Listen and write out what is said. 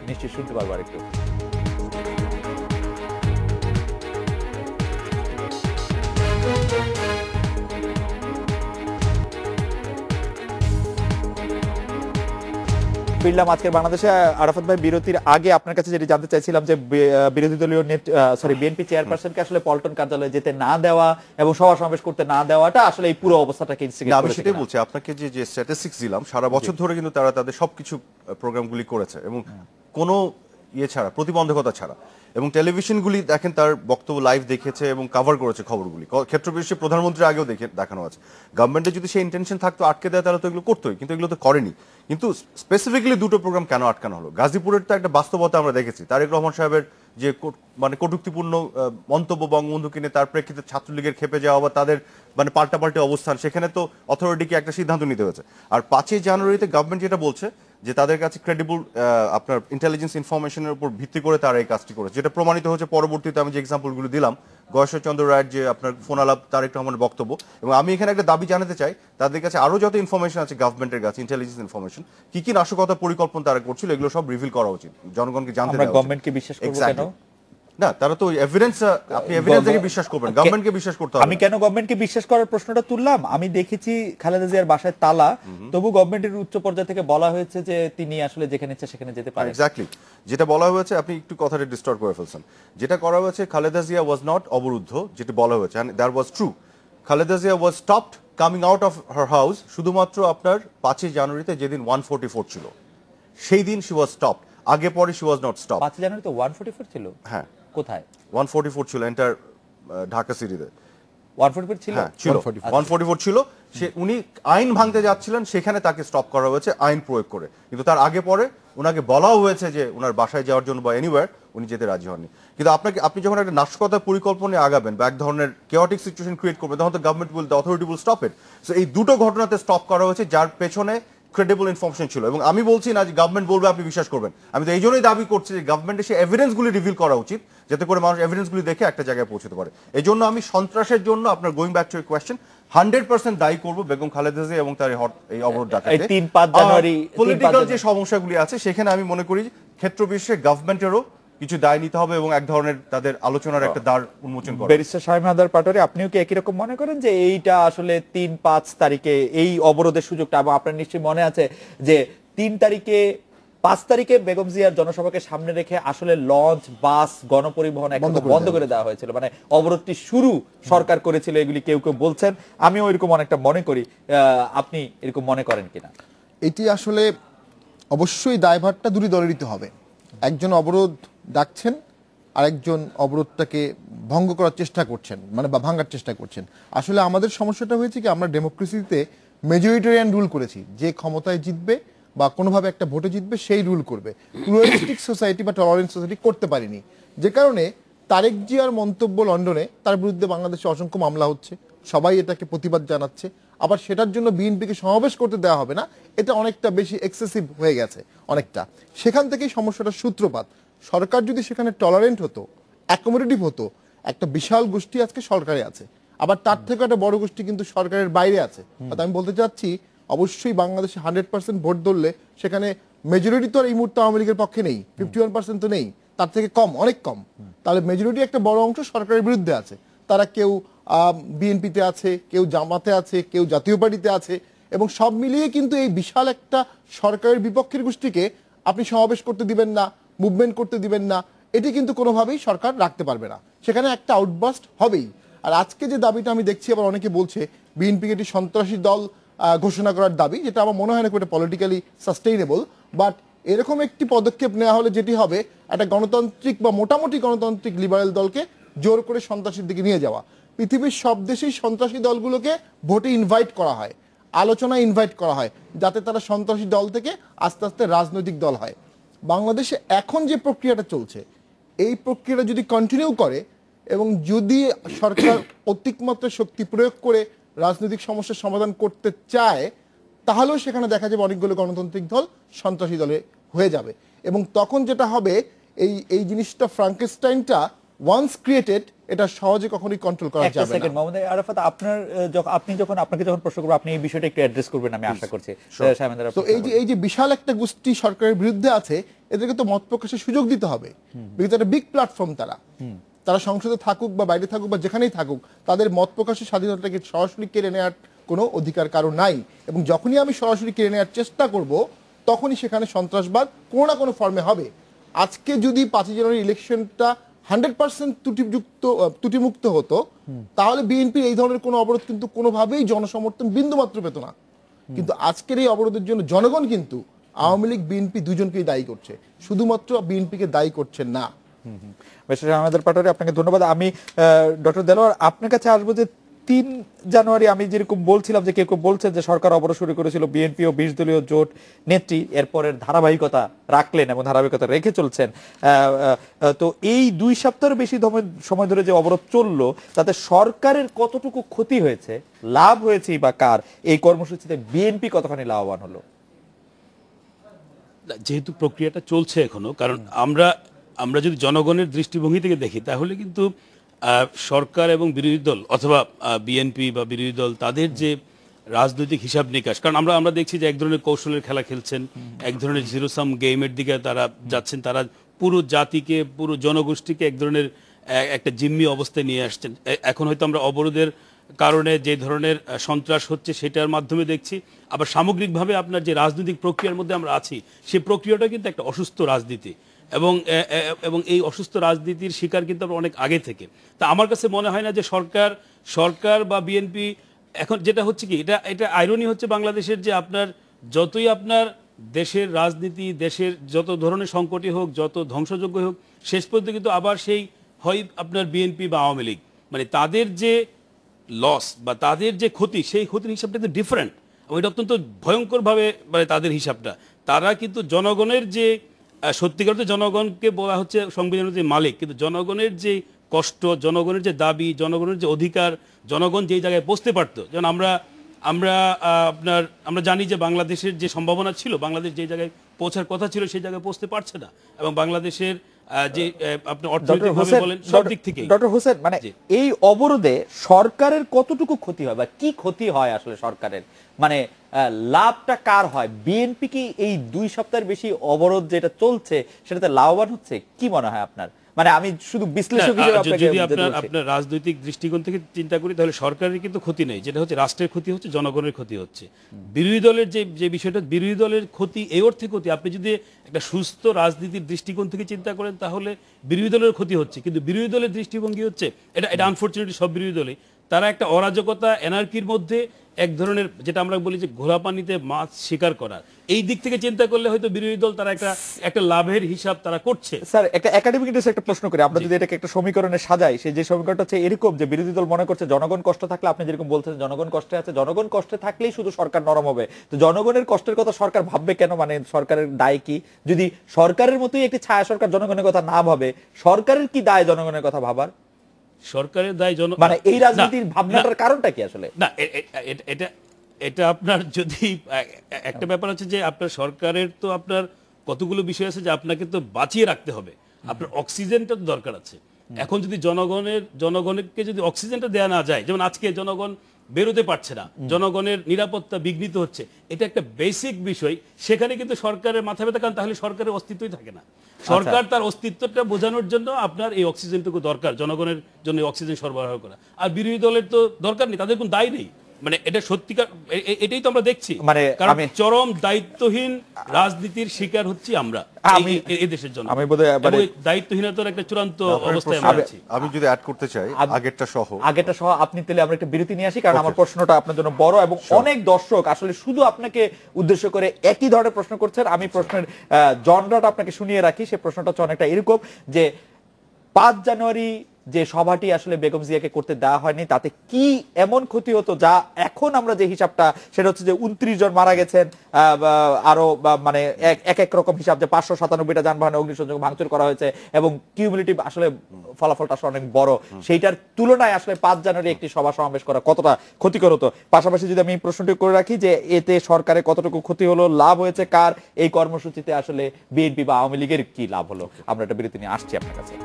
নিশ্চয়ই শুনতে পারবো আরেকটু। ফিরলাম আজকের বাংলাদেশে। আরাফাত ভাই, বিরতির আগে আপনার কাছে যেটি জানতে চাইছিলাম যে বিরোধী দলীয় বিএনপি চেয়ারপারসনকে আসলে পল্টন কার্যালয়ে যেতে না দেওয়া এবং সভা সমাবেশ করতে না দেওয়াটা আসলে এই পুরো অবস্থাটাকে ইনস্টিগেট করেছে। আমি সেটাই বলছি আপনাকে, যে স্ট্যাটিস্টিক্স দিলাম সারা বছর ধরে কিন্তু তারা তাদের সবকিছু প্রোগ্রামগুলি করেছে এবং কোনো ছাড়া, প্রতিবন্ধকতা ছাড়া। এবং টেলিভিশনগুলি দেখেন তার বক্তব্য লাইভ দেখেছে এবং কভার করেছে খবরগুলি। ক্ষেত্র বিশেষে প্রধানমন্ত্রী আগেও দেখানো আছে। গভর্নমেন্টের যদি সেই ইন্টেনশন থাকতো আটকে দেয় তাহলে তো এগুলো করতোই, কিন্তু এগুলো তো করেনি। কিন্তু স্পেসিফিক্যালি দুটো প্রোগ্রাম কেন আটকানো হলো? গাজীপুরের তো একটা বাস্তবতা আমরা দেখেছি। তারেক রহমান সাহেবের যে কটূক্তিপূর্ণ মন্তব্য বঙ্গবন্ধুকে নিয়ে, তার প্রেক্ষিতে ছাত্রলীগের খেপে যাওয়া বা তাদের পাল্টাপাল্টি অবস্থান, সেখানে তো অথরিটিকে একটা সিদ্ধান্ত নিতে হয়েছে। আর 5ই জানুয়ারিতে গভর্নমেন্ট যেটা বলছে যে তাদের কাছে ক্রেডিবল আপনার ইন্টেলিজেন্স ইনফরমেশনের উপর ভিত্তি করে তারা এই কাজটি করেছে, যেটা প্রমাণিত হচ্ছে পরবর্তীতে আমি যে এক্সাম্পলগুলো দিলাম, গয়েশ্বরচন্দ্র রায়ের যে আপনার ফোন আলাপ, তারেক রহমানের বক্তব্য। এবং আমি এখানে একটা দাবি জানাতে চাই, তাদের কাছে আরো যত ইনফরমেশন আছে গভর্নমেন্টের কাছে, ইন্টেলিজেন্স ইনফরমেশন, কি নাশকতা পরিকল্পনা তারা করছিল, এগুলো সব রিভিল করা উচিত, জনগণকে জানতে দেওয়া উচিত। গভর্নমেন্টকে বিশ্বাস করব কেন? না, তারা তো এভিডেন্স, আপনি এভিডেন্স দেখে বিশ্বাস করবেন, গভর্নমেন্টকে বিশ্বাস করতে হবে। আমি কেন গভর্নমেন্টকে বিশ্বাস করার প্রশ্নটা তুললাম? আমি দেখেছি খালেদা জিয়ার বাসায় তালা, তবু গভর্নমেন্টের উচ্চ পর্যায় থেকে বলা হয়েছে যে তিনি আসলে যেখানে ইচ্ছা সেখানে যেতে পারেন। এক্স্যাক্টলি যেটা বলা হয়েছে, আপনি একটু কথাটা ডিস্টর্ট করে ফেলছেন। যেটা করা হয়েছে, খালেদা জিয়া ওয়াজ নট অবরুদ্ধ, যেটা বলা হয়েছে, and that was true. Khaleda Zia was stopped coming out of her house শুধুমাত্র আপনার 5ই জানুয়ারিতে, যেদিন 144 ছিল, সেই দিন শি ওয়াজ স্টপড। আগে পরে শি ওয়াজ নট স্টপড। 5 জানুয়ারি তো 144 ছিল? হ্যাঁ। কোথায়? 144 ছিল এন্টার ঢাকা সিটিতে। 144 ছিল? হ্যাঁ ছিল, 144 ছিল। সে উনি আইন ভাঙতে যাচ্ছিলেন, সেখানে তাকে স্টপ করা হয়েছে আইন প্রয়োগ করে। কিন্তু তার আগে পরে ওনাকে বলাও হয়েছে যে ওনার বাসায় যাওয়ার জন্য বা এনিওয়্যার, উনি যেতে রাজি হননি। কিন্তু আপনি যখন একটা নাশকতার পরিকল্পনা আগাবেন বা এক ধরনের কেওটিক সিচুয়েশন ক্রিয়েট করবেন, তখন তো government will, the authority will stop it. So এই দুটো ঘটনাতে স্টপ করা হয়েছে, যার পেছনে ক্রেডিবল ইনফরমেশন ছিল। এবং আমি বলছি না যে গভর্নমেন্ট বলবে আপনি বিশ্বাস করবেন, আমি তো এই জন্যই দাবি করছি যে গভর্নমেন্টের সেই এভিডেন্সগুলি রিভিল করা উচিত, যাতে করে মানুষ এভিডেন্সগুলি দেখে একটা জায়গায় পৌঁছতে পারে। এই জন্য আমি সন্ত্রাসের জন্য, আপনার going back to your question, 100% দায়ী করবো বেগম খালেদা জিয়া এবং তার এই অবরোধ ডাকাতে। 3-5 জানুয়ারি পলিটিক্যাল যে সমস্যাগুলি আছে, সেখানে আমি মনে করি ক্ষেত্র বিশেষে গভর্নমেন্টেরও কিছু দায় নিতে হবে এবং এক ধরনের তাদের আলোচনার একটা দ্বার উন্মোচন করা। ব্যারিস্টার শামীম হায়দার পাটোয়ারী, আপনিও কি একই রকম মনে করেন যে এইটা আসলে 3-5 তারিখে এই অবরোধের সুযোগটা, এবং আপনার নিশ্চয়ই মনে আছে যে 5 তারিখে বেগম জিয়ার জনসভাকে সামনে রেখে আসলে লঞ্চ, বাস, গণপরিবহন বন্ধ করে দেওয়া হয়েছিল, মানে অবরোধটি শুরু সরকার করেছিল, এগুলি কেউ কেউ বলছেন, আমিও এরকম অনেকটা মনে করি। আপনি এরকম মনে করেন কিনা? এটি আসলে অবশ্যই দায়ভারটা দুই দলেরই হবে। একজন অবরোধ ডাকছেন, আরেকজন অবরোধটাকে ভঙ্গ করার চেষ্টা করছেন, মানে বা ভাঙার চেষ্টা করছেন। আসলে আমাদের সমস্যাটা হয়েছে কি, আমরা ডেমোক্রেসিতে মেজরিটেরিয়ান রুল করেছি, যে ক্ষমতায় জিতবে বা কোনোভাবে একটা ভোটে জিতবে সেই রুল করবে। প্লুরালিস্টিক সোসাইটি বা টলারেন্স সোসাইটি করতে পারিনি, যে কারণে তারেক জিয়ার মন্তব্য লন্ডনে, তার বিরুদ্ধে বাংলাদেশে অসংখ্য মামলা হচ্ছে, সবাই এটাকে প্রতিবাদ জানাচ্ছে। আবার সেটার জন্য বিএনপিকে সমাবেশ করতে দেওয়া হবে না, এটা অনেকটা বেশি এক্সেসিভ হয়ে গেছে অনেকটা। সেখান থেকেই সমস্যাটার সূত্রপাত। সরকার যদি সেখানে টলারেন্ট হতো, অ্যাকোমোডেটিভ হতো, একটা বিশাল গোষ্ঠী আজকে সরকারে আছে, আবার তার থেকে একটা বড় গোষ্ঠী কিন্তু সরকারের বাইরে আছে। আমি বলতে চাচ্ছি, অবশ্যই বাংলাদেশে 100% ভোট ধরলে সেখানে মেজরিটি তো আর এই মুহূর্তে আওয়ামী লীগের পক্ষে নেই, 51% তো নেই, তার থেকে কম, অনেক কম। তাহলে মেজরিটি একটা বড় অংশ সরকারের বিরুদ্ধে আছে। তারা কেউ বিএনপিতে আছে, কেউ জামাতে আছে, কেউ জাতীয় পার্টিতে আছে, এবং সব মিলিয়ে কিন্তু এই বিশাল একটা সরকারের বিপক্ষের গোষ্ঠীকে আপনি সমাবেশ করতে দিবেন না, মুভমেন্ট করতে দিবেন না, এটি কিন্তু কোনোভাবেই সরকার রাখতে পারবে না। সেখানে একটা আউটবাস্ট হবেই। আর আজকে যে দাবিটা আমি দেখছি, আবার অনেকে বলছে বিএনপিকে একটি সন্ত্রাসী দল ঘোষণা করার দাবি, যেটা আমার মনে হয় না খুব পলিটিক্যালি সাস্টেইনেবল। বাট এরকম একটি পদক্ষেপ নেওয়া হলে যেটি হবে, একটা গণতান্ত্রিক বা মোটামুটি গণতান্ত্রিক লিবারেল দলকে জোর করে সন্ত্রাসীর দিকে নিয়ে যাওয়া। পৃথিবীর সব দেশেই সন্ত্রাসী দলগুলোকে ভোটে ইনভাইট করা হয়, আলোচনায় ইনভাইট করা হয়, যাতে তারা সন্ত্রাসী দল থেকে আস্তে আস্তে রাজনৈতিক দল হয়। বাংলাদেশে এখন যে প্রক্রিয়াটা চলছে, এই প্রক্রিয়াটা যদি কন্টিনিউ করে এবং যদি সরকার অতিরিক্ত শক্তি প্রয়োগ করে রাজনৈতিক সমস্যার সমাধান করতে চায়, তাহলেও সেখানে দেখা যাবে অনেকগুলো গণতান্ত্রিক দল সন্ত্রাসী দলে হয়ে যাবে। এবং তখন যেটা হবে, এই জিনিসটা ফ্রাঙ্কেনস্টাইনটা ওয়ান্স ক্রিয়েটেড, এটা সহজে কখনোই কন্ট্রোল করা একটা যাবে না। সেকেন্ড মোহাম্মদ আরাফাত, আপনাকে যখন প্রশ্ন করবো আপনি এই বিষয়টা একটু অ্যাড্রেস করবেন, আমি আশা করছি। শায়মানদার, তো এই যে বিশাল একটা গোষ্ঠী সরকারের বিরুদ্ধে আছে, এদেরকে তো মত প্রকাশের সুযোগ দিতে হবে। বিকজ একটা বিগ প্ল্যাটফর্ম, তারা সংসদে থাকুক বা বাইরে থাকুক বা যেখানেই থাকুক, তাদের মত প্রকাশের স্বাধীনতাকে সরাসরি কেড়ে নেওয়ার কোনো অধিকার কারো নাই। এবং যখনই আমি সরাসরি কেড়ে নেওয়ার চেষ্টা করব, তখনই সেখানে সন্ত্রাসবাদ কোনো না কোনো ফর্মে হবে। আজকে যদি 5 জানুয়ারি ইলেকশনটা 100% ত্রুটিমুক্ত হতো, তাহলে বিএনপির এই ধরনের কোনো অবরোধ কিন্তু কোনোভাবেই জনসমর্থন বিন্দুমাত্র পেত না। কিন্তু আজকের এই অবরোধের জন্য জনগণ কিন্তু আওয়ামী লীগ বিএনপি দুজনকেই দায়ী করছে, শুধুমাত্র বিএনপিকে দায়ী করছে না। আমাদের পাটোয়ারি, আপনাকে ধন্যবাদ। আমি ডক্টর দেলোয়ার আপনার কাছে আসবো যে 3 জানুয়ারি আমি যেরকম বলছিলাম যে কেউ বলছেন যে সরকার অবরোধ শুরু করেছিল, বিএনপি ও 20 দলীয় জোট নেত্রী এরপরের ধারাবাহিকতা রাখলেন এবং ধারাবাহিকতা রেখে চলছেন। তো এই 2 সপ্তাহের বেশি সময় ধরে যে অবরোধ চললো, তাতে সরকারের কতটুকু ক্ষতি হয়েছে, লাভ হয়েছে বা কার? এই কর্মসূচিতে বিএনপি কতখানি লাভবান হলো? যেহেতু প্রক্রিয়াটা চলছে এখনো, কারণ আমরা যদি জনগণের দৃষ্টিভঙ্গি থেকে দেখি, তাহলে কিন্তু সরকার এবং বিরোধী দল অথবা বিএনপি বা বিরোধী দল তাদের যে রাজনৈতিক হিসাব নিকাশ, কারণ আমরা দেখছি যে এক ধরনের কৌশলের খেলা খেলছেন, এক ধরনের জিরো সাম গেমের দিকে তারা যাচ্ছেন। তারা পুরো জাতিকে, পুরো জনগোষ্ঠীকে এক ধরনের একটা জিম্মি অবস্থায় নিয়ে আসছেন। এখন হয়তো আমরা অবরোধের কারণে যে ধরনের সন্ত্রাস হচ্ছে সেটার মাধ্যমে দেখছি, আবার সামগ্রিকভাবে আপনার যে রাজনৈতিক প্রক্রিয়ার মধ্যে আমরা আছি, সেই প্রক্রিয়াটা কিন্তু একটা অসুস্থ রাজনীতি, এবং এই অসুস্থ রাজনীতির শিকার কিন্তু আমরা অনেক আগে থেকে। তা আমার কাছে মনে হয় না যে সরকার বা বিএনপি এখন যেটা হচ্ছে কি, এটা আইরনি হচ্ছে বাংলাদেশের, যে আপনার যতই আপনার দেশের রাজনীতি, দেশের যত ধরনের সংকটই হোক, যত ধ্বংসযোগ্য হোক, শেষ পর্যন্ত কিন্তু আবার সেই হয় আপনার বিএনপি বা আওয়ামী লীগ, মানে তাদের যে লস বা তাদের যে ক্ষতি, সেই ক্ষতির হিসাবটা কিন্তু ডিফারেন্ট। ওইটা অত্যন্ত ভয়ঙ্করভাবে, মানে তাদের হিসাবটা, তারা কিন্তু জনগণের যে সত্যিকার জনগণকে বলা হচ্ছে সংবিধানের যে মালিক, কিন্তু জনগণের যে কষ্ট, জনগণের যে দাবি, জনগণের যে অধিকার, জনগণ যেই জায়গায় পৌঁছতে পারতো, যেমন আমরা জানি যে বাংলাদেশের যে সম্ভাবনা ছিল, বাংলাদেশ যে জায়গায় পৌঁছার কথা ছিল সেই জায়গায় পৌঁছতে পারছে না, এবং বাংলাদেশের যে আপনি অর্থনৈতিকভাবে বলেন সব দিক থেকে। ডক্টর হোসেন, মানে এই অবরোধে সরকারের কতটুকু ক্ষতি হয় বা কি ক্ষতি হয় আসলে সরকারের, মানে লাভটা কার হয়? বিএনপি কি এই 2 সপ্তাহের বেশি অবরোধ যেটা চলছে সেটাতে লাভবান হচ্ছে? কি মনে হয় আপনার? মানে আমি শুধু বিশ্লেষক হিসেবে আপনাকে যদি আপনার রাজনৈতিক দৃষ্টিকোণ থেকে চিন্তা করি, তাহলে সরকারের কিন্তু ক্ষতি নেই, যেটা হচ্ছে রাষ্ট্রের ক্ষতি হচ্ছে, জনগণের ক্ষতি হচ্ছে। বিরোধী দলের যে বিষয়টা, বিরোধী দলের ক্ষতি এই অর্থে ক্ষতি, আপনি যদি একটা সুস্থ রাজনীতির দৃষ্টিকোণ থেকে চিন্তা করেন, তাহলে বিরোধী দলের ক্ষতি হচ্ছে, কিন্তু বিরোধী দলের দৃষ্টিভঙ্গি হচ্ছে এটা আনফরচুনেটলি সব বিরোধী দলই তারা একটা অরাজকতা, এনার্কির মধ্যে এক ধরনের, যেটা আমরা বলি যে ঘোলা পানিতে মাছ শিকার করা, এই দিক থেকে চিন্তা করলে হয়তো বিরোধী দল তারা একটা লাভের হিসাব তারা করছে। স্যার, একটা একাডেমিক ইন্টারেস্ট একটা প্রশ্ন করি, আমরা যদি এটাকে একটা সমীকরণে সাজাই, সেই যে সমীকরণটা হচ্ছে এরকম যে বিরোধী দল মনে করছে জনগণ কষ্ট থাকলে, আপনি যেরকম বলছেন জনগণ কষ্টে আছে, জনগণ কষ্টে থাকলেই শুধু সরকার নরম হবে। তো জনগণের কষ্টের কথা সরকার ভাববে কেন? মানে সরকারের দায় কি? যদি সরকারের মতোই একটি ছায়া সরকার জনগণের কথা না ভাবে, সরকারের কি দায় জনগণের কথা ভাবার? সরকারের দায় মানে এই রাজনীতির ভাবনাটার কারণটা কি আসলে? না, এটা আপনার যদি একটা ব্যাপার হচ্ছে যে আপনার সরকারের তো আপনার কতগুলো বিষয় আছে যে আপনাকে তো বাঁচিয়ে রাখতে হবে, আপনার অক্সিজেনটা তো দরকার আছে। এখন যদি জনগণকে যদি অক্সিজেনটা দেওয়া না যায়, যেমন আজকে জনগণ বেরোতে পারছে না, জনগণের নিরাপত্তা বিঘ্নিত হচ্ছে, এটা একটা বেসিক বিষয়, সেখানে কিন্তু সরকারের মাথা ব্যথা, কারণ তাহলে সরকারের অস্তিত্বই থাকে না। সরকার তার অস্তিত্বটা বোঝানোর জন্য আপনার এই অক্সিজেনটুকু দরকার, জনগণের জন্য অক্সিজেন সরবরাহ করা। আর বিরোধী দলের তো দরকার নেই, তাদের কোনো দায় নেই, মানে এটা সত্যিকার, এটাই তো আমরা দেখছি, মানে কারণ চরম দায়িত্বহীন রাজনীতির শিকার হচ্ছি আমরা এই দেশের জন্য। আমি বোধহয় দায়িত্বহীনতার একটা চূড়ান্ত অবস্থায় আমরা আছি। আমি যদি অ্যাড করতে চাই আগেরটা সহ আপনি তাহলে আমরা একটা বিরতি নিয়ে আসি, কারণ আমার প্রশ্নটা আপনার জন্য বড় এবং অনেক দর্শক আসলে শুধু আপনাকে উদ্দেশ্য করে একই ধরনের প্রশ্ন করছেন। আমি প্রশ্নের জনরাটা আপনাকে শুনিয়ে রাখি। সেই প্রশ্নটা হচ্ছে অনেকটা এরকম যে 5 জানুয়ারি যে সভাটি আসলে বেগম জিয়াকে করতে দেওয়া হয়নি, তাতে কি এমন ক্ষতি হতো যা এখন আমরা যে হিসাবটা, সেটা হচ্ছে যে 29 জন মারা গেছেন, আরো মানে এক রকম হিসাব, যে 597টা যানবাহনে অগ্নিসংযোগ ভাঙচুর করা হয়েছে, এবং কিউমুলেটিভ আসলে ফলাফলটা আসলে অনেক বড়। সেইটার তুলনায় আসলে 5 জানুয়ারি একটি সভা সমাবেশ করা কতটা ক্ষতিকর হতো? পাশাপাশি যদি আমি প্রশ্নটি করে রাখি যে এতে সরকারের কতটুকু ক্ষতি হলো, লাভ হয়েছে কার? এই কর্মসূচিতে আসলে বিএনপি বা আওয়ামী লীগের কি লাভ হলো? আমরা একটা বিরতি নিয়ে আসছি আপনার কাছে।